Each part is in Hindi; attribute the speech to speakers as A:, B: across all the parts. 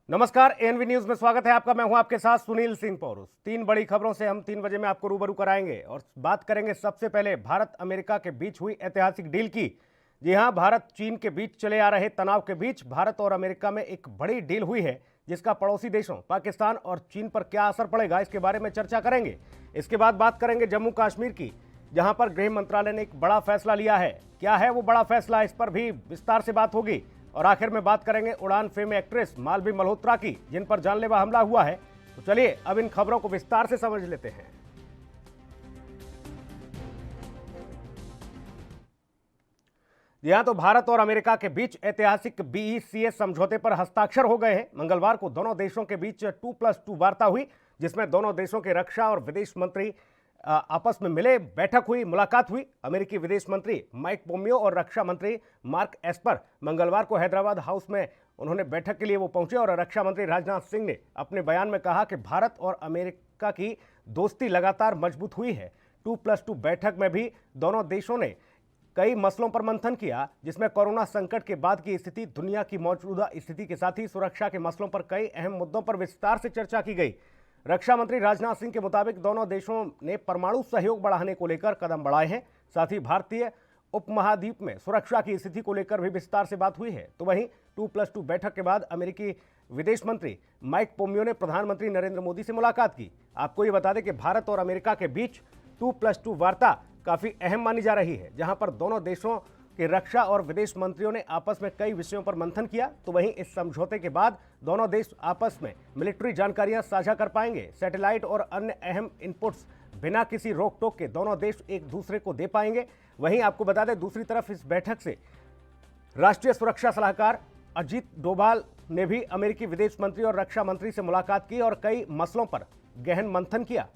A: नमस्कार, एएनवी न्यूज में स्वागत है आपका। मैं हूं आपके साथ सुनील सिंह पौरुष। तीन बड़ी खबरों से हम 3 बजे में आपको रूबरू कराएंगे और बात करेंगे सबसे पहले भारत अमेरिका के बीच हुई ऐतिहासिक डील की। जी हां, भारत चीन के बीच चले आ रहे तनाव के बीच भारत और अमेरिका में एक बड़ी डील हुई है, जिसका पड़ोसी देशों पाकिस्तान और चीन पर क्या असर पड़ेगा, इसके बारे में चर्चा करेंगे। इसके बाद बात करेंगे जम्मू कश्मीर की, जहां पर गृह मंत्रालय ने एक बड़ा फैसला लिया है। क्या है वो बड़ा फैसला, इस पर भी विस्तार से बात होगी। और आखिर में बात करेंगे उड़ान फेम एक्ट्रेस मालवी मल्होत्रा की, जिन पर जानलेवा हमला हुआ है। तो चलिए अब इन खबरों को विस्तार से समझ लेते हैं। जी हां, तो भारत और अमेरिका के बीच ऐतिहासिक बीईसीए समझौते पर हस्ताक्षर हो गए हैं। मंगलवार को दोनों देशों के बीच 2+2 वार्ता हुई, जिसमें दोनों देशों के रक्षा और विदेश मंत्री आपस में मिले, बैठक हुई, मुलाकात हुई। अमेरिकी विदेश मंत्री माइक पोम्पियो और रक्षा मंत्री मार्क एस्पर मंगलवार को हैदराबाद हाउस में उन्होंने बैठक के लिए वो पहुंचे। और रक्षा मंत्री राजनाथ सिंह ने अपने बयान में कहा कि भारत और अमेरिका की दोस्ती लगातार मजबूत हुई है। 2+2 बैठक में भी दोनों देशों ने कई मसलों पर मंथन किया, जिसमें कोरोना संकट के बाद की स्थिति, दुनिया की मौजूदा स्थिति के साथ ही सुरक्षा के मसलों पर कई अहम मुद्दों पर विस्तार से चर्चा की गई। रक्षा मंत्री राजनाथ सिंह के मुताबिक दोनों देशों ने परमाणु सहयोग बढ़ाने को लेकर कदम बढ़ाए हैं। साथ ही भारतीय उपमहाद्वीप में सुरक्षा की स्थिति को लेकर भी विस्तार से बात हुई है। तो वहीं 2+2 बैठक के बाद अमेरिकी विदेश मंत्री माइक पोम्पियो ने प्रधानमंत्री नरेंद्र मोदी से मुलाकात की। आपको ये बता दें कि भारत और अमेरिका के बीच 2+2 वार्ता काफी अहम मानी जा रही है, जहां पर दोनों देशों के रक्षा और विदेश मंत्रियों ने आपस में कई विषयों पर मंथन किया। तो वहीं इस समझौते के बाद दोनों देश आपस में मिलिट्री जानकारियां साझा कर पाएंगे। सैटेलाइट और अन्य अहम इनपुट्स बिना किसी रोक टोक के दोनों देश एक दूसरे को दे पाएंगे। वहीं आपको बता दें, दूसरी तरफ इस बैठक से राष्ट्रीय सुरक्षा सलाहकार अजीत डोभाल ने भी अमेरिकी विदेश मंत्री और रक्षा मंत्री से मुलाकात की और कई मसलों पर गहन मंथन किया।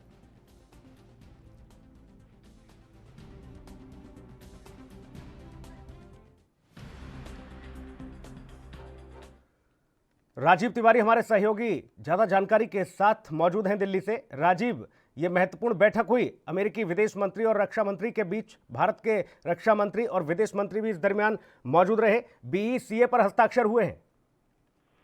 A: राजीव तिवारी हमारे सहयोगी ज्यादा जानकारी के साथ मौजूद हैं दिल्ली से। राजीव, ये महत्वपूर्ण बैठक हुई अमेरिकी विदेश मंत्री और रक्षा मंत्री के बीच। भारत के रक्षा मंत्री और विदेश मंत्री भी इस दरमियान मौजूद रहे। बीईसीए पर हस्ताक्षर हुए हैं।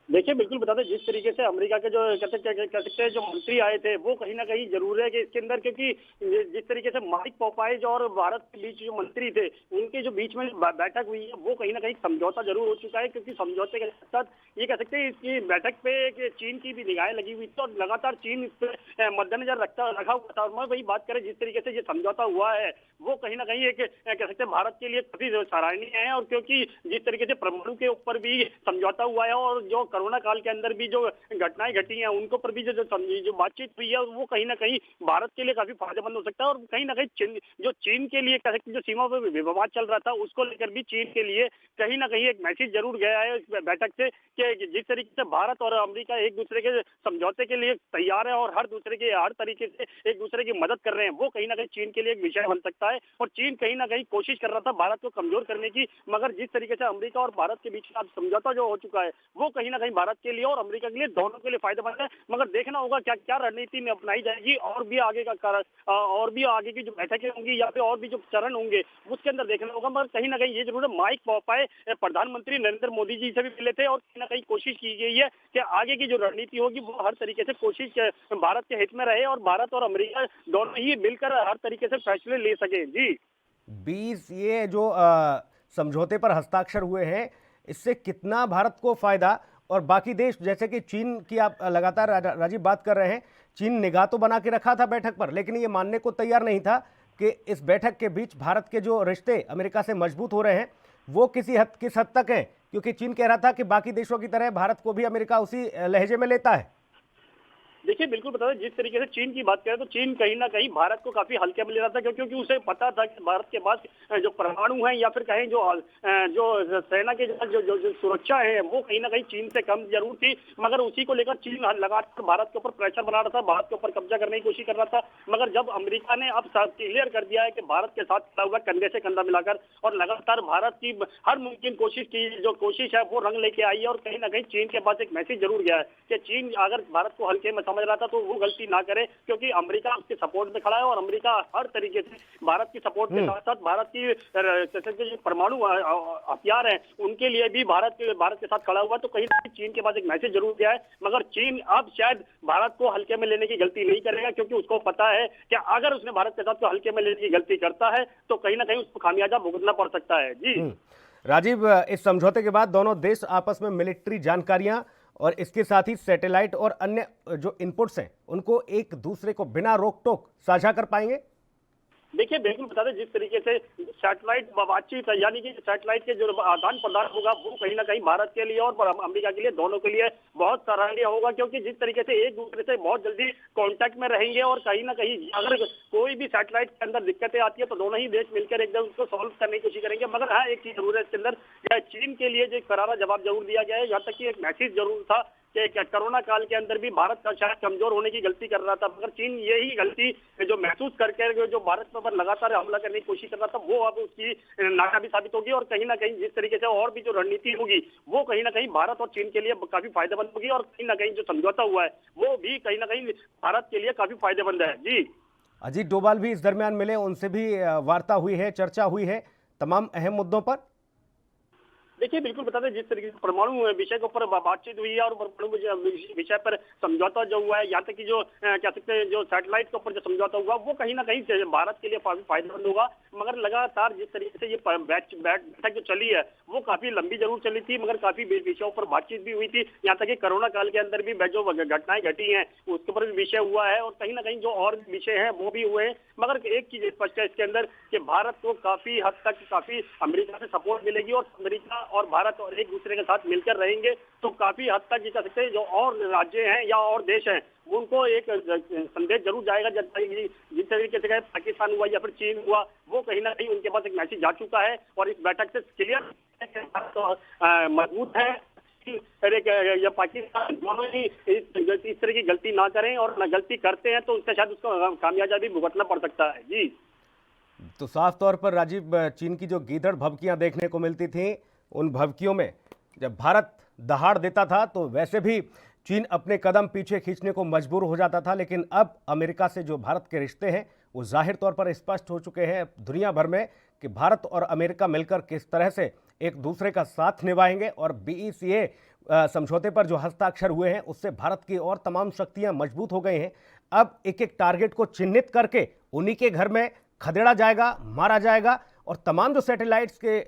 B: देखिए, बिल्कुल बता दें, जिस तरीके से अमेरिका के जो कह सकते हैं जो मंत्री आए थे, वो कहीं ना कहीं जरूर है कि इसके अंदर, क्योंकि जिस तरीके से माइक पोम्पियो और भारत के बीच जो मंत्री थे, उनके जो बीच में बैठक हुई है, वो कहीं ना कहीं समझौता जरूर हो चुका है। क्योंकि समझौते के साथ ये कह सकते हैं इसकी बैठक पे चीन की भी निगाहें लगी हुई थी और लगातार चीन इस पे मद्देनजर रखा हुआ था। और मैं वही बात करें, जिस तरीके से ये समझौता हुआ है, वो कहीं ना कहीं एक कह सकते हैं भारत के लिए काफी सराहनीय है। और क्योंकि जिस तरीके से परमाणु के ऊपर भी समझौता हुआ है और जो कोरोना काल के अंदर भी जो घटनाएं घटी हैं, उनको पर भी जो बातचीत हुई है, वो कहीं ना कहीं भारत के लिए काफी फायदेमंद हो सकता है। और कहीं ना कहीं चीन के लिए कह सकते जो सीमा पर विवाद चल रहा था, उसको लेकर भी चीन के लिए कहीं ना कहीं एक मैसेज जरूर गया है इस बैठक से कि जिस तरीके से भारत और अमेरिका एक दूसरे के समझौते के लिए तैयार है और हर तरीके से एक दूसरे की मदद कर रहे हैं, वो कहीं ना कहीं चीन के लिए एक विषय बन सकता है। और चीन कहीं ना कहीं कोशिश कर रहा था भारत को कमजोर करने की, मगर जिस तरीके से अमेरिका और भारत के बीच अब समझौता जो हो चुका है, वो कहीं ना कहीं भारत के लिए और अमेरिका के लिए, दोनों के लिए फायदेमंद है। मगर देखना होगा क्या क्या रणनीति में अपनाई जाएगी और भी आगे और भी आगे की जो बैठकें होंगी या फिर और भी जो चरण होंगे, उसके अंदर देखना होगा। मगर कहीं ना कहीं ये जरूर है, माइक पोम्पियो प्रधानमंत्री नरेंद्र मोदी जी से भी मिले थे और कहीं ना कहीं कोशिश की गई है कि आगे की जो रणनीति होगी, वो हर तरीके से कोशिश भारत के हित में रहे और भारत और अमेरिका दोनों ही मिलकर हर तरीके से फैसले ले सके। जी
A: 20 ये जो समझौते पर हस्ताक्षर हुए हैं, इससे कितना भारत को फायदा, और बाकी देश जैसे कि चीन की आप लगातार राजीव बात कर रहे हैं, चीन निगाह तो बना के रखा था बैठक पर, लेकिन ये मानने को तैयार नहीं था कि इस बैठक के बीच भारत के जो रिश्ते अमेरिका से मजबूत हो रहे हैं, वो किस हद तक हैं। क्योंकि चीन कह रहा था कि बाकी देशों की तरह भारत को भी अमेरिका उसी लहजे में लेता है।
B: देखिए, बिल्कुल बता दें, जिस तरीके से चीन की बात करें तो चीन कहीं ना कहीं भारत को काफी हल्के में ले रहा था, क्योंकि उसे पता था कि भारत के पास जो परमाणु है या फिर कहें जो सेना के जो सुरक्षा है, वो कहीं ना कहीं चीन से कम जरूर थी। मगर उसी को लेकर चीन लगातार भारत के ऊपर प्रेशर बना रहा था, भारत के ऊपर कब्जा करने की कोशिश कर रहा था। मगर जब अमेरिका ने अब क्लियर कर दिया है कि भारत के साथ खड़ा हुआ, कंधे से कंधा मिलाकर, और लगातार भारत की हर मुमकिन कोशिश है वो रंग लेके आई है। और कहीं ना कहीं चीन के पास एक मैसेज जरूर गया है कि चीन अगर भारत को हल्के में समझ रहा था तो वो गलती ना करे, क्योंकि अमेरिका उसके सपोर्ट में खड़ा है और अमेरिका हर तरीके से भारत की सपोर्ट के साथ साथ भारत की जो परमाणु हथियार है उनके लिए भी भारत के साथ खड़ा हुआ। तो कहीं ना कहीं चीन के पास एक मैसेज जरूर दिया है, मगर चीन अब शायद भारत को हल्के में लेने की गलती नहीं करेगा, क्योंकि उसको पता है कि अगर उसने भारत के साथ हल्के में लेने की गलती करता है तो कहीं ना कहीं उसको खामियाजा भुगतना पड़ सकता है। जी
A: राजीव, इस समझौते के बाद दोनों देश आपस में मिलिट्री जानकारियां और इसके साथ ही सैटेलाइट और अन्य जो इनपुट्स हैं उनको एक दूसरे को बिना रोक टोक साझा कर पाएंगे।
B: देखिए बिल्कुल बता दें, जिस तरीके से सैटेलाइट बातचीत यानी कि सैटेलाइट के जो आदान प्रदान होगा वो कहीं ना कहीं भारत के लिए और अमेरिका के लिए, दोनों के लिए बहुत सराहनीय होगा, क्योंकि जिस तरीके से एक दूसरे से बहुत जल्दी कांटेक्ट में रहेंगे और कहीं ना कहीं अगर कोई भी सैटेलाइट के अंदर दिक्कतें आती है तो दोनों ही देश मिलकर एकदम उसको सॉल्व करने की कोशिश करेंगे। मगर हाँ, एक चीज जरूर है इसके अंदर, चीन के लिए जो करारा जवाब जरूर दिया गया है, यहाँ तक कि एक मैसेज जरूर था कि कोरोना काल के अंदर भी भारत का शायद कमजोर होने की गलती कर रहा था, मगर चीन यही गलती जो महसूस करके जो भारत पर लगातार हमला करने की कोशिश कर रहा था वो अब उसकी नाकामी साबित होगी। और कहीं ना कहीं जिस तरीके से और भी जो रणनीति होगी वो कहीं ना कहीं भारत और चीन के लिए काफी फायदेमंद होगी, और कहीं ना कहीं जो समझौता हुआ है वो भी कहीं ना कहीं भारत के लिए काफी फायदेमंद है। जी
A: अजीत डोभाल भी इस दरमियान मिले, उनसे भी वार्ता हुई है, चर्चा हुई है तमाम अहम मुद्दों पर।
B: देखिए बिल्कुल बता दें, जिस तरीके से परमाणु विषय के ऊपर बातचीत हुई है और परमाणु विषय पर समझौता जो हुआ है, यहाँ तक कि जो कह सकते हैं जो सैटेलाइट के ऊपर जो समझौता हुआ वो कहीं ना कहीं भारत के लिए काफी फायदेमंद होगा। मगर लगातार जिस तरीके से ये बैठक जो चली है वो काफी लंबी जरूर चली थी, मगर काफी विषयों पर बातचीत भी हुई थी। यहाँ तक कि कोरोना काल के अंदर भी जो घटनाएं घटी हैं उसके ऊपर भी विषय हुआ है और कहीं ना कहीं जो और विषय है वो भी हुए हैं। मगर एक चीज स्पष्ट है इसके अंदर कि भारत को काफी हद तक काफी अमेरिका से सपोर्ट मिलेगी और अमेरिका और भारत और एक दूसरे के साथ मिलकर रहेंगे तो काफी हद तक ये कह सकते हैं जो और राज्य हैं या और देश हैं उनको एक संदेश जरूर जाएगा। जिस तरीके से पाकिस्तान हुआ या फिर चीन हुआ वो कहीं ना कहीं उनके पास एक मैसेज जा चुका है और इस बैठक से क्लियर मजबूत है या पाकिस्तान दोनों ही इस तरह की गलती ना करें, और न गलती करते हैं तो उसका शायद उसको खामियाजा भी भुगतना पड़ सकता है। जी
A: तो साफ तौर पर राजीव, चीन की जो गीदड़ भभकियां देखने को मिलती थी, उन भभकियों में जब भारत दहाड़ देता था तो वैसे भी चीन अपने कदम पीछे खींचने को मजबूर हो जाता था। लेकिन अब अमेरिका से जो भारत के रिश्ते हैं वो जाहिर तौर पर स्पष्ट हो चुके हैं दुनिया भर में कि भारत और अमेरिका मिलकर किस तरह से एक दूसरे का साथ निभाएंगे। और BECA समझौते पर जो हस्ताक्षर हुए हैं उससे भारत की और तमाम शक्तियां मजबूत हो गई हैं। अब एक एक टारगेट को चिन्हित करके उन्हीं के घर में खदेड़ा जाएगा, मारा जाएगा, और तमाम जो सैटेलाइट्स के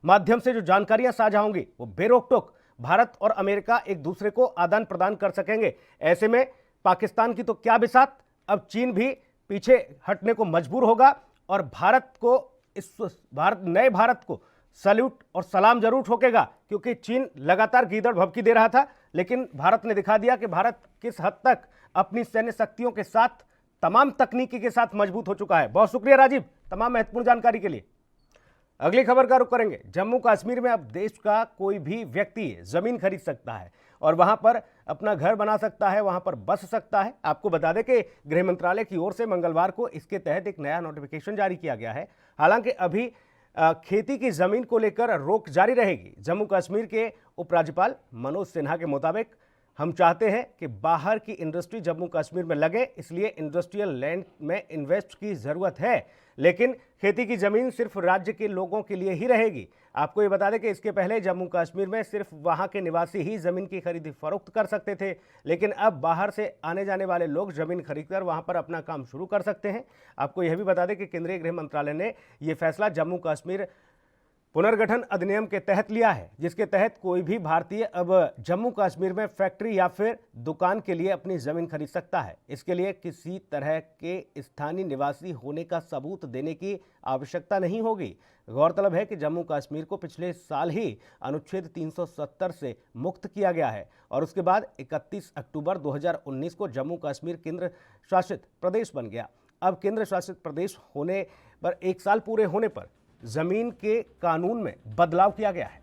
A: माध्यम से जो जानकारियां साझा होंगी वो बेरोक टोक भारत और अमेरिका एक दूसरे को आदान प्रदान कर सकेंगे। ऐसे में पाकिस्तान की तो क्या बिसात, अब चीन भी पीछे हटने को मजबूर होगा और भारत को नए भारत को सैल्यूट और सलाम जरूर ठोकेगा, क्योंकि चीन लगातार गीदड़ भभकी दे रहा था लेकिन भारत ने दिखा दिया कि भारत किस हद तक अपनी सैन्य शक्तियों के साथ, तमाम तकनीकी के साथ मजबूत हो चुका है। बहुत शुक्रिया राजीव तमाम महत्वपूर्ण जानकारी के लिए। अगली खबर का रुख करेंगे। जम्मू कश्मीर में अब देश का कोई भी व्यक्ति जमीन खरीद सकता है और वहां पर अपना घर बना सकता है, वहां पर बस सकता है। आपको बता दें कि गृह मंत्रालय की ओर से मंगलवार को इसके तहत एक नया नोटिफिकेशन जारी किया गया है। हालांकि अभी खेती की जमीन को लेकर रोक जारी रहेगी। जम्मू कश्मीर के उपराज्यपाल मनोज सिन्हा के मुताबिक हम चाहते हैं कि बाहर की इंडस्ट्री जम्मू कश्मीर में लगे, इसलिए इंडस्ट्रियल लैंड में इन्वेस्ट की ज़रूरत है, लेकिन खेती की ज़मीन सिर्फ राज्य के लोगों के लिए ही रहेगी। आपको ये बता दें कि इसके पहले जम्मू कश्मीर में सिर्फ वहाँ के निवासी ही ज़मीन की खरीदी फरोख्त कर सकते थे, लेकिन अब बाहर से आने जाने वाले लोग ज़मीन खरीदकर वहाँ पर अपना काम शुरू कर सकते हैं। आपको यह भी बता दें कि केंद्रीय गृह मंत्रालय ने यह फैसला जम्मू कश्मीर पुनर्गठन अधिनियम के तहत लिया है, जिसके तहत कोई भी भारतीय अब जम्मू कश्मीर में फैक्ट्री या फिर दुकान के लिए अपनी ज़मीन खरीद सकता है। इसके लिए किसी तरह के स्थानीय निवासी होने का सबूत देने की आवश्यकता नहीं होगी। गौरतलब है कि जम्मू कश्मीर को पिछले साल ही अनुच्छेद 370 से मुक्त किया गया है और उसके बाद 31 अक्टूबर 2019 को जम्मू कश्मीर केंद्र शासित प्रदेश बन गया। अब केंद्र शासित प्रदेश होने पर 1 साल पूरे होने पर जमीन के कानून में बदलाव किया गया है।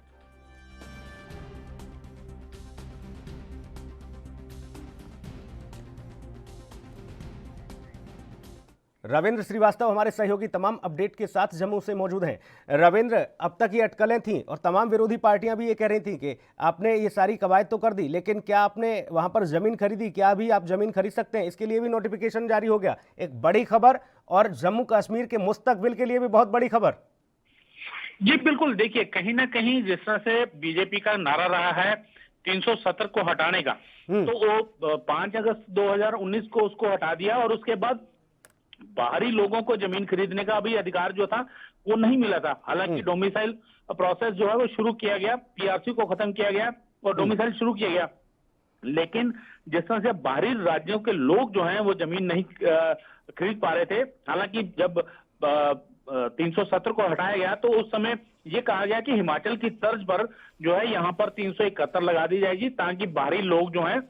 A: रविंद्र श्रीवास्तव हमारे सहयोगी तमाम अपडेट के साथ जम्मू से मौजूद हैं। रविंद्र, अब तक ये अटकलें थीं और तमाम विरोधी पार्टियां भी ये कह रही थीं कि आपने ये सारी कवायद तो कर दी, लेकिन क्या आपने वहां पर जमीन खरीदी? क्या अभी आप जमीन खरीद सकते हैं? इसके लिए भी नोटिफिकेशन जारी हो गया। एक बड़ी खबर और जम्मू कश्मीर के मुस्तकबिल के लिए भी बहुत बड़ी खबर।
C: जी बिल्कुल, देखिए कहीं ना कहीं जिस तरह से बीजेपी का नारा रहा है 370 को हटाने का, तो वो 5 अगस्त 2019 को उसको हटा दिया और उसके बाद बाहरी लोगों को जमीन खरीदने का भी अधिकार जो था वो नहीं मिला था। हालांकि डोमिसाइल प्रोसेस जो है वो शुरू किया गया, पीआरसी को खत्म किया गया और डोमिसाइल शुरू किया गया, लेकिन जिस तरह से बाहरी राज्यों के लोग जो हैं वो जमीन नहीं खरीद पा रहे थे। हालांकि जब 370 को हटाया गया तो उस समय ये कहा गया कि हिमाचल की तर्ज पर जो है यहाँ पर 371 लगा दी जाएगी, ताकि बाहरी लोग जो हैं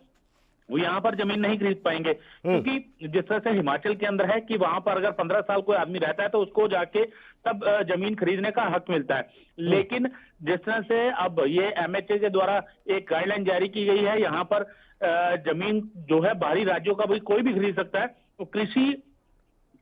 C: वो यहाँ पर जमीन नहीं खरीद पाएंगे। क्योंकि जिस तरह से हिमाचल के अंदर है कि वहां पर अगर 15 साल कोई आदमी रहता है तो उसको जाके तब जमीन खरीदने का हक मिलता है। लेकिन जिस तरह से अब ये एमएचए के द्वारा एक गाइडलाइन जारी की गई है, यहाँ पर जमीन जो है बाहरी राज्यों का भी कोई भी खरीद सकता है। तो कृषि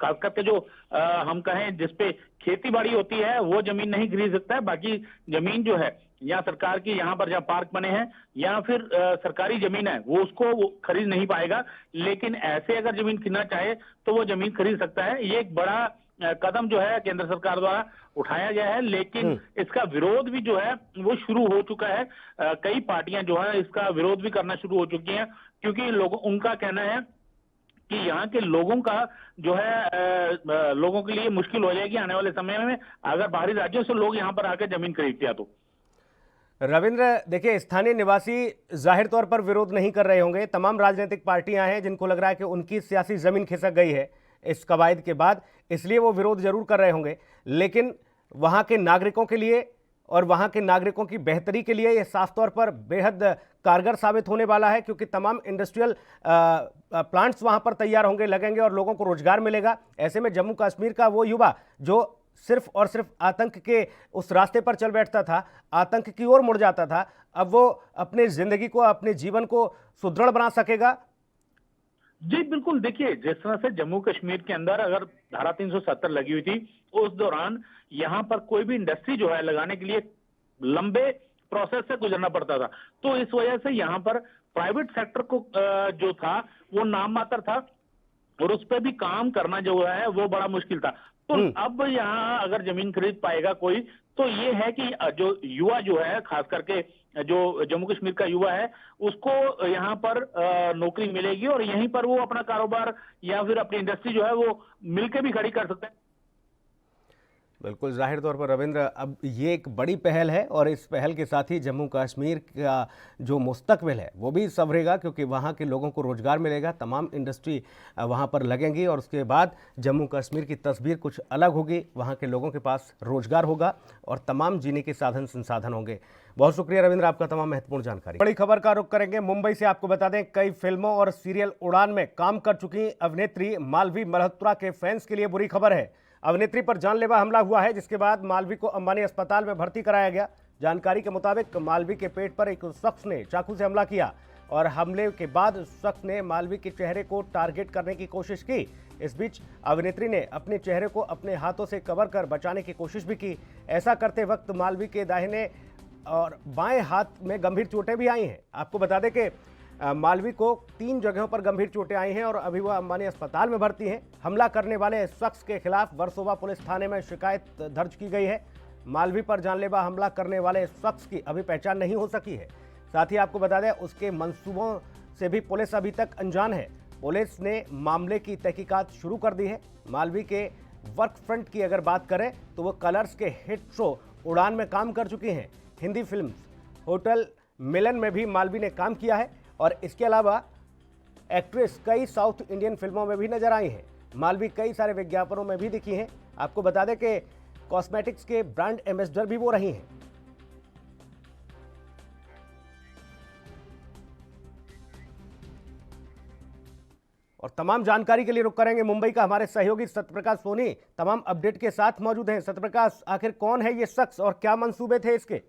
C: खास करके जो हम कहें जिसपे खेती बाड़ी होती है वो जमीन नहीं खरीद सकता है। बाकी जमीन जो है या सरकार की, यहाँ पर जहाँ पार्क बने हैं या फिर सरकारी जमीन है वो उसको वो खरीद नहीं पाएगा। लेकिन ऐसे अगर जमीन खरीदना चाहे तो वो जमीन खरीद सकता है। ये एक बड़ा कदम जो है केंद्र सरकार द्वारा उठाया गया है, लेकिन इसका विरोध भी जो है वो शुरू हो चुका है। कई पार्टियां जो है इसका विरोध भी करना शुरू हो चुकी हैं, क्योंकि लोगों उनका कहना है कि यहाँ के लोगों का जो है लोगों के लिए मुश्किल हो जाएगी आने वाले समय में अगर बाहरी राज्यों से लोग यहाँ पर आकर जमीन खरीदते हैं तो।
A: रविंद्र, देखिए स्थानीय निवासी जाहिर तौर पर विरोध नहीं कर रहे होंगे। तमाम राजनीतिक पार्टियां हैं जिनको लग रहा है कि उनकी सियासी जमीन खिसक गई है इस कवायद के बाद, इसलिए वो विरोध जरूर कर रहे होंगे। लेकिन वहां के नागरिकों के लिए और वहां के नागरिकों की बेहतरी के लिए ये साफ तौर पर बेहद कारगर साबित होने वाला है, क्योंकि तमाम इंडस्ट्रियल प्लांट्स वहां पर तैयार होंगे, लगेंगे और लोगों को रोजगार मिलेगा। ऐसे में जम्मू कश्मीर का वो युवा जो सिर्फ और सिर्फ आतंक के उस रास्ते पर चल बैठता था, आतंक की ओर मुड़ जाता था, अब वो अपनी जिंदगी को, अपने जीवन को सुदृढ़ बना सकेगा।
C: जी बिल्कुल, देखिए जिस तरह से जम्मू कश्मीर के अंदर अगर धारा 370 लगी हुई थी उस दौरान यहाँ पर कोई भी इंडस्ट्री जो है लगाने के लिए लंबे प्रोसेस से गुजरना पड़ता था। तो इस वजह से यहाँ पर प्राइवेट सेक्टर को जो था वो नाम मात्र था और उस पर भी काम करना जो है वो बड़ा मुश्किल था। तो अब यहाँ अगर जमीन खरीद पाएगा कोई तो ये है कि जो युवा जो है, खास करके जो जम्मू कश्मीर का युवा है, उसको यहाँ पर नौकरी मिलेगी और यहीं पर वो अपना कारोबार या फिर अपनी इंडस्ट्री जो है वो मिलकर भी खड़ी कर सकते हैं।
A: बिल्कुल, जाहिर तौर पर रविंद्र, अब ये एक बड़ी पहल है और इस पहल के साथ ही जम्मू कश्मीर का जो मुस्तकबिल है वो भी संवरेगा, क्योंकि वहाँ के लोगों को रोजगार मिलेगा, तमाम इंडस्ट्री वहाँ पर लगेंगी और उसके बाद जम्मू कश्मीर की तस्वीर कुछ अलग होगी। वहाँ के लोगों के पास रोजगार होगा और तमाम जीने के साधन संसाधन होंगे। बहुत शुक्रिया रविंद्र, आपका तमाम महत्वपूर्ण जानकारी। बड़ी खबर का रुख करेंगे मुंबई से। आपको बता दें, कई फिल्मों और सीरियल उड़ान में काम कर चुकी अभिनेत्री मालवी मल्होत्रा के फैंस के लिए बुरी खबर है। अभिनेत्री पर जानलेवा हमला हुआ है, जिसके बाद मालवी को अंबानी अस्पताल में भर्ती कराया गया। जानकारी के मुताबिक मालवी के पेट पर एक शख्स ने चाकू से हमला किया और हमले के बाद उस शख्स ने मालवी के चेहरे को टारगेट करने की कोशिश की। इस बीच अभिनेत्री ने अपने चेहरे को अपने हाथों से कवर कर बचाने की कोशिश भी की। ऐसा करते वक्त मालवी के दाहिने और बाएं हाथ में गंभीर चोटें भी आई हैं। आपको बता दें कि मालवी को 3 जगहों पर गंभीर चोटें आई हैं और अभी वह अंबानी अस्पताल में भर्ती हैं। हमला करने वाले शख्स के खिलाफ वर्सोवा पुलिस थाने में शिकायत दर्ज की गई है। मालवी पर जानलेवा हमला करने वाले शख्स की अभी पहचान नहीं हो सकी है। साथ ही आपको बता दें, उसके मंसूबों से भी पुलिस अभी तक अनजान है। पुलिस ने मामले की तहकीकात शुरू कर दी है। मालवी के वर्क फ्रंट की अगर बात करें तो वो कलर्स के हिट शो उड़ान में काम कर चुकी हैं। हिंदी फिल्म होटल मिलन में भी मालवी ने काम किया है और इसके अलावा एक्ट्रेस कई साउथ इंडियन फिल्मों में भी नजर आई हैं। मालवी कई सारे विज्ञापनों में भी दिखी हैं। आपको बता दें कि कॉस्मेटिक्स के ब्रांड एम्बेसडर भी वो रही हैं। और तमाम जानकारी के लिए रुक करेंगे मुंबई का हमारे सहयोगी सत्यप्रकाश सोनी तमाम अपडेट के साथ मौजूद हैं। सत्यप्रकाश, आखिर कौन है ये शख्स और क्या मंसूबे थे इसके?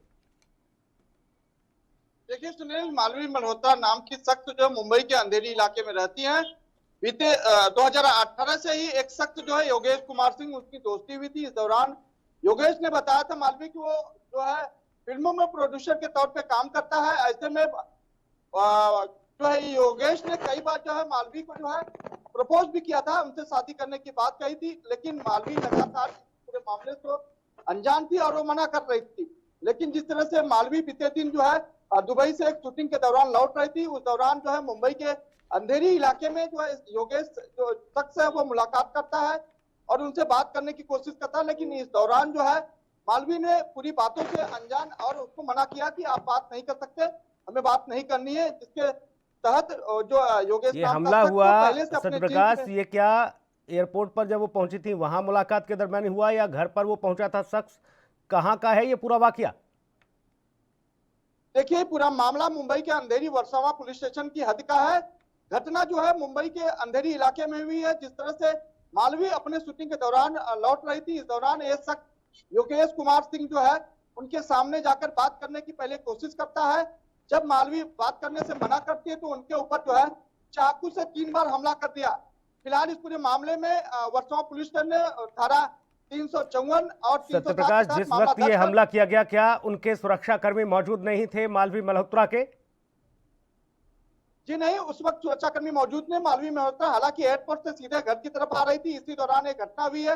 D: देखिए सुनील, मालवी मल्होत्रा नाम की शख्स जो मुंबई के अंधेरी इलाके में रहती हैं, बीते 2018 से ही एक शख्स जो है योगेश कुमार सिंह, उसकी दोस्ती हुई थी। इस दौरान योगेश ने बताया था मालवीय कि वो जो है फिल्मों में प्रोड्यूसर के तौर पे काम करता है। ऐसे में जो है योगेश ने कई बार जो है मालवीय को जो है प्रपोज भी किया था, उनसे शादी करने की बात कही थी, लेकिन मालवीय लगातार पूरे मामले को अनजान थी और वो मना कर रही थी। लेकिन जिस तरह से मालवीय बीते दिन जो है दुबई से एक शूटिंग के दौरान लौट रही थी, उस दौरान जो है मुंबई के अंधेरी इलाके में जो है योगेश जो शख्स है वो मुलाकात करता है और उनसे बात करने की कोशिश करता है। लेकिन इस दौरान जो है मालवीय ने पूरी बातों से अनजान और उसको मना किया कि आप बात नहीं कर सकते, हमें बात नहीं करनी है, जिसके तहत जो योगेश
A: ये हमला हुआ सत्यप्रकाश, ये क्या एयरपोर्ट पर जब वो पहुंची थी वहां मुलाकात के दरमियान हुआ या घर पर वो पहुंचा था शख्स? कहां का है ये पूरा वाकया?
D: देखिए, पूरा मामला मुंबई के अंधेरी वर्सोवा पुलिस स्टेशन की हद का है। घटना जो है मुंबई के अंधेरी इलाके में हुई है। जिस तरह से मालवीय अपने शूटिंग के दौरान लौट रही थी, इस दौरान ये शख्स योगेश कुमार सिंह जो है उनके सामने जाकर बात करने की पहले कोशिश करता है। जब मालवीय बात करने से मना करती है तो उनके ऊपर जो है चाकू से 3 बार हमला कर दिया। फिलहाल इस पूरे मामले में वर्सोवा पुलिस स्टेशन ने धारा 354 और 307
A: सत्यप्रकाश, जिस वक्त ये हमला किया गया, क्या उनके सुरक्षाकर्मी मौजूद नहीं थे मालवीय मल्होत्रा के?
D: जी नहीं, उस वक्त सुरक्षाकर्मी मौजूद नहीं। मालवीय मल्होत्रा हालांकि एयरपोर्ट से सीधे घर की तरफ आ रही थी, इसी दौरान एक घटना हुई है।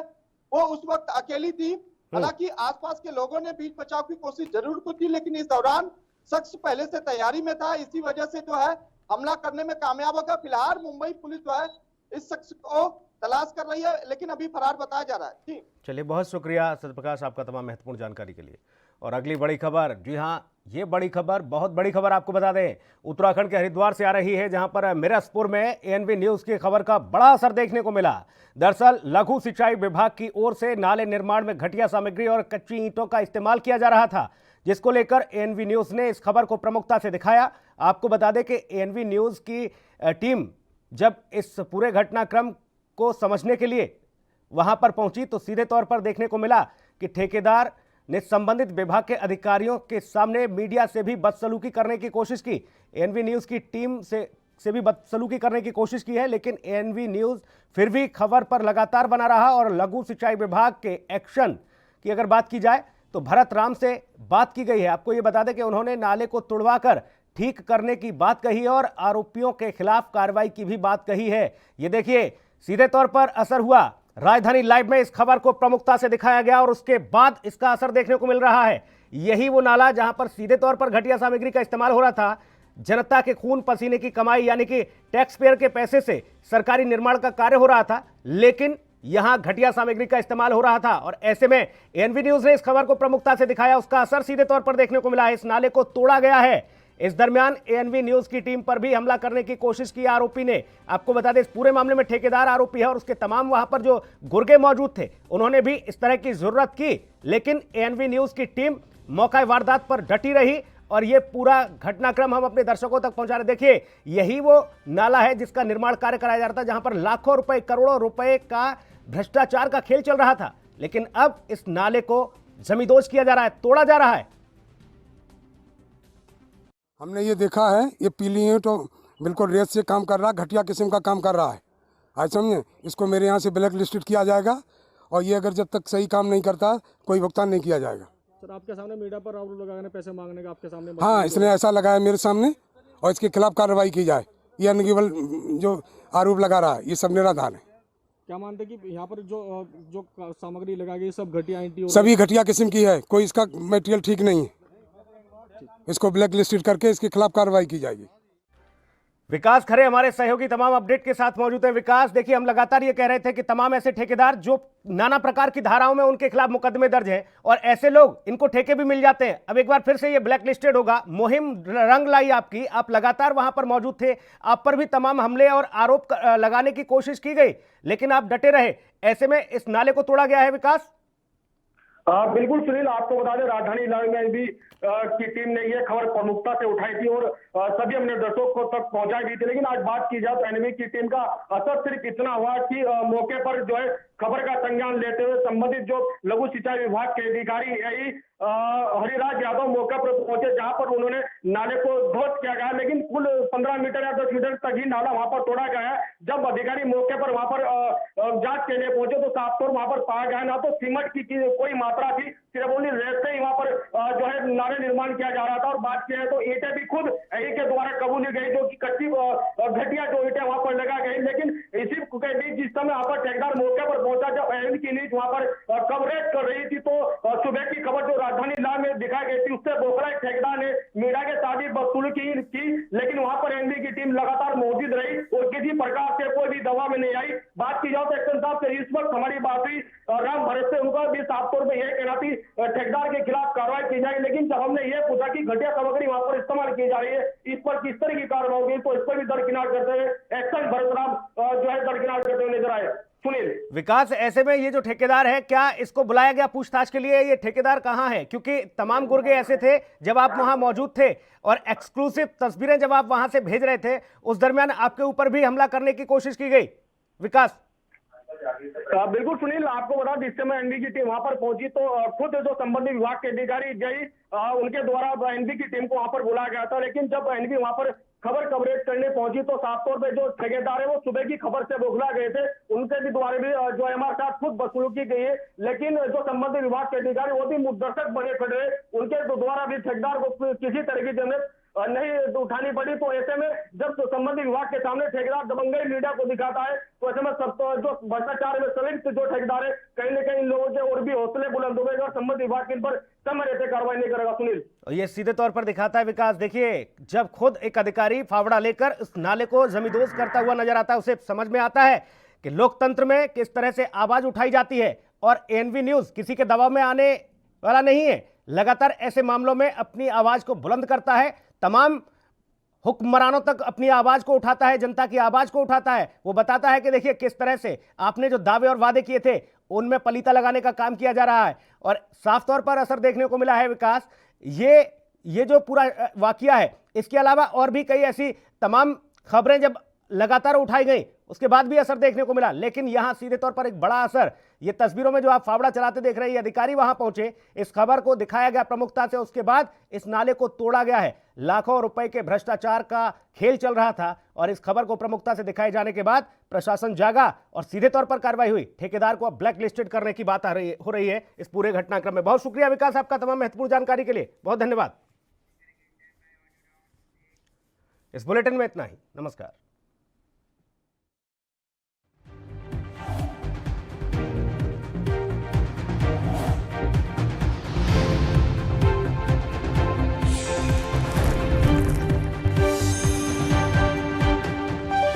D: वो उस वक्त अकेली थी। हालांकि आसपास के लोगों ने बीच बचाव की कोशिश जरूर की, लेकिन इस दौरान शख्स पहले से तैयारी में था, इसी वजह से जो है हमला करने में कामयाब होगा। फिलहाल मुंबई पुलिस जो है इस शख्स को तलाश कर रही है, लेकिन अभी फरार बताया जा रहा है। जी
A: चलिए, बहुत शुक्रिया सत्यप्रकाश आपका तमाम महत्वपूर्ण जानकारी के लिए। और अगली बड़ी खबर, जी हाँ, ये बड़ी खबर, बहुत बड़ी खबर आपको बता दें, उत्तराखंड के हरिद्वार से आ रही है, जहां पर मिरसपुर में एएनबी न्यूज की खबर का बड़ा असर देखने को मिला। दरअसल लघु सिंचाई विभाग की ओर से नाले निर्माण में घटिया सामग्री और कच्ची ईंटों का इस्तेमाल किया जा रहा था, जिसको लेकर एएनबी न्यूज ने इस खबर को प्रमुखता से दिखाया। आपको बता दें कि एएनबी न्यूज की टीम जब इस पूरे घटनाक्रम को समझने के लिए वहां पर पहुंची तो सीधे तौर पर देखने को मिला कि ठेकेदार ने संबंधित विभाग के अधिकारियों के सामने मीडिया से भी बदसलूकी करने की कोशिश की। एएनबी न्यूज की टीम से भी बदसलूकी करने की कोशिश की है, लेकिन एएनबी न्यूज फिर भी खबर पर लगातार बना रहा। और लघु सिंचाई विभाग के एक्शन की अगर बात की जाए तो भरत राम से बात की गई है। आपको ये बता दें कि उन्होंने नाले को तुड़वाकर ठीक करने की बात कही है और आरोपियों के खिलाफ कार्रवाई की भी बात कही है। ये देखिए, सीधे तौर पर असर हुआ। राजधानी लाइव में इस खबर को प्रमुखता से दिखाया गया और उसके बाद इसका असर देखने को मिल रहा है। यही वो नाला जहां पर सीधे तौर पर घटिया सामग्री का इस्तेमाल हो रहा था। जनता के खून पसीने की कमाई यानी कि टैक्स पेयर के पैसे से सरकारी निर्माण का कार्य हो रहा था, लेकिन यहां घटिया सामग्री का इस्तेमाल हो रहा था। और ऐसे में एएनबी न्यूज ने इस खबर को प्रमुखता से दिखाया, उसका असर सीधे तौर पर देखने को मिला है। इस नाले को तोड़ा गया है। इस दरमियान एएनबी न्यूज की टीम पर भी हमला करने की कोशिश की आरोपी ने। आपको बता दें, इस पूरे मामले में ठेकेदार आरोपी है और उसके तमाम वहां पर जो गुर्गे मौजूद थे, उन्होंने भी इस तरह की जरूरत की, लेकिन एएनबी न्यूज की टीम मौका वारदात पर डटी रही और ये पूरा घटनाक्रम हम अपने दर्शकों तक पहुंचा रहे। देखिए, यही वो नाला है जिसका निर्माण कार्य कराया जा रहा था, जहां पर लाखों रुपए, करोड़ों रुपए का भ्रष्टाचार का खेल चल रहा था, लेकिन अब इस नाले को जमींदोज किया जा रहा है, तोड़ा जा रहा है।
E: हमने ये देखा है, ये पीली ईंट तो बिल्कुल रेत से काम कर रहा है, घटिया किस्म का काम कर रहा है। आज समझे, इसको मेरे यहाँ से ब्लैक लिस्टेड किया जाएगा और ये अगर जब तक सही काम नहीं करता कोई भुगतान नहीं किया जाएगा।
F: सर, आपके सामने मीडिया पर आरोप लगाने, पैसे मांगने का आपके सामने?
E: हाँ, इसने ऐसा लगाया मेरे सामने और इसके खिलाफ कार्रवाई की जाए। ये अनगिबल जो आरोप लगा रहा है, ये सब निराधार है।
F: क्या मानते कि यहाँ पर जो सामग्री लगाई गई सब घटिया ईंटें,
E: सभी घटिया किस्म की है, कोई इसका मटेरियल ठीक नहीं है। इसको ब्लैक लिस्टेड करके इसके खिलाफ कार्रवाई की जाएगी।
A: विकास खरे हमारे सहयोगी तमाम अपडेट के साथ मौजूद है। विकास, देखिए, हम लगातार ये कह रहे थे कि तमाम ऐसे ठेकेदार जो नाना प्रकार की धाराओं में उनके खिलाफ मुकदमे दर्ज हैं और ऐसे लोग, इनको ठेके भी मिल जाते हैं। अब एक बार फिर से ये ब्लैक लिस्टेड होगा। मुहिम रंग लाई आपकी, आप लगातार वहां पर मौजूद थे, आप पर भी तमाम हमले और आरोप लगाने की कोशिश की गई, लेकिन आप डटे रहे। ऐसे में इस नाले को तोड़ा गया है। विकास,
G: बिल्कुल सुनील, आपको बता दें राजधानी इलाके में भी की टीम ने ये खबर प्रमुखता से उठाई थी और सभी अपने दर्शकों तक पहुंचाई दी थी। लेकिन आज बात की जाए तो एनवी की टीम का असर सिर्फ इतना हुआ कि मौके पर जो है खबर का संज्ञान लेते हुए संबंधित जो लघु सिंचाई विभाग के अधिकारी हरिराज यादव मौके पर पहुंचे, जहां पर उन्होंने नाले को ध्वस्त किया गया। लेकिन कुल 15 मीटर या 10 मीटर तक ही नाला वहां पर तोड़ा गया है। जब अधिकारी मौके पर वहां पर जांच के लिए पहुंचे तो साफ तौर वहां पर पाया गया ना तो सीमेंट की कोई मात्रा थी, सिर्फ ओनली रेत से ही वहां पर जो है नाले निर्माण किया जा रहा था। और बात की है तो ईंटें भी खुद एई के द्वारा कबूली गई, जो कि कच्ची घटिया जो ईंटें वहां पर लगा गई। लेकिन इसी के बीच जिस समय वहां पर ठेकेदार मौके पर पहुंचा, जब एनवी की नीच वहां पर कवरेज कर रही थी तो सुबह की खबर जो राजधानी इलाके में दिखाई गई थी उससे बोखला ठेकेदार ने मीडिया के साथ ही वसूली की। लेकिन वहां पर एनवी की टीम लगातार मौजूद रही और किसी प्रकार से कोई भी दवा में नहीं आई। बात की जाए तो एक्शन साहब से इस वक्त हमारी बात हुई, राम भरत से उनका भी साफ तौर पर यह कहना थी ठेकेदार के खिलाफ कार्रवाई की जाएगी। लेकिन जब हमने ये पूछा कि घटिया सामग्री वहां पर इस्तेमाल की जा रही है, इस पर किस तरह की कार्रवाई होगी, तो इस पर भी दरकिनार करते हुए एक्शन भरत राम जो है दरकिनार करते हुए नजर आए। सुनील।
A: विकास, ऐसे में ये जो ठेकेदार है, क्या इसको बुलाया गया पूछताछ के लिए? ये ठेकेदार कहाँ है? क्योंकि तमाम गुर्गे ऐसे थे जब आप वहां मौजूद थे और एक्सक्लूसिव तस्वीरें जब आप वहां से भेज रहे थे, उस दरमियान आपके ऊपर भी हमला करने की कोशिश की गई। विकास।
G: बिल्कुल सुनील, आपको बता जिस समय एनवी की टीम वहां पर पहुंची तो खुद जो संबंधित विभाग के अधिकारी जय उनके द्वारा एनवी की टीम को वहां पर बुलाया गया था। लेकिन जब एनवी वहां पर खबर कवरेज करने पहुंची तो साफ तौर पे जो ठेकेदार है वो सुबह की खबर से बौखला गए थे। उनके भी द्वारा भी जो हमारे साथ खुद वसूली की गई है। लेकिन जो संबंधित विभाग के अधिकारी वो भी मुद्दर्शक बने खड़े, उनके द्वारा भी ठेकेदार को किसी तरह की जरूरत नहीं उठानी पड़ी। तो ऐसे में जब संबंधित विभाग के सामने ठेकेदार दबंगई मीडिया को दिखाता है तो ऐसे में सब जो भ्रष्टाचार में संलिप्त जो ठेकेदार है, कहीं न कहीं इन लोगों के और भी हौसले बुलंद हो गए और संबंधित विभाग इन पर समय रहते कार्रवाई नहीं करेगा। सुनील,
A: ये सीधे तौर पर दिखाता है विकास, देखिए जब खुद एक अधिकारी फावड़ा लेकर इस नाले को जमींदोज करता हुआ नजर आता है, उसे समझ में आता है कि लोकतंत्र में किस तरह से आवाज उठाई जाती है। और एनवी न्यूज किसी के दबाव में आने वाला नहीं है, लगातार ऐसे मामलों में अपनी आवाज को बुलंद करता है, तमाम हुक्मरानों तक अपनी आवाज को उठाता है, जनता की आवाज को उठाता है। वो बताता है कि देखिए किस तरह से आपने जो दावे और वादे किए थे उनमें पलीता लगाने का काम किया जा रहा है। और साफ तौर पर असर देखने को मिला है विकास। ये जो पूरा वाकया है, इसके अलावा और भी कई ऐसी तमाम खबरें जब लगातार उठाई गई उसके बाद भी असर देखने को मिला। लेकिन यहां सीधे तौर पर एक बड़ा असर, ये तस्वीरों में जो आप फावड़ा चलाते देख रहे हैं, अधिकारी वहां पहुंचे, इस खबर को दिखाया गया प्रमुखता से, उसके बाद इस नाले को तोड़ा गया है। लाखों रुपए के भ्रष्टाचार का खेल चल रहा था और इस खबर को प्रमुखता से दिखाए जाने के बाद प्रशासन जागा और सीधे तौर पर कार्रवाई हुई। ठेकेदार को अब ब्लैक लिस्टेड करने की बात हो रही है इस पूरे घटनाक्रम में। बहुत शुक्रिया विकास आपका तमाम महत्वपूर्ण जानकारी के लिए, बहुत धन्यवाद। इस बुलेटिन में इतना ही, नमस्कार।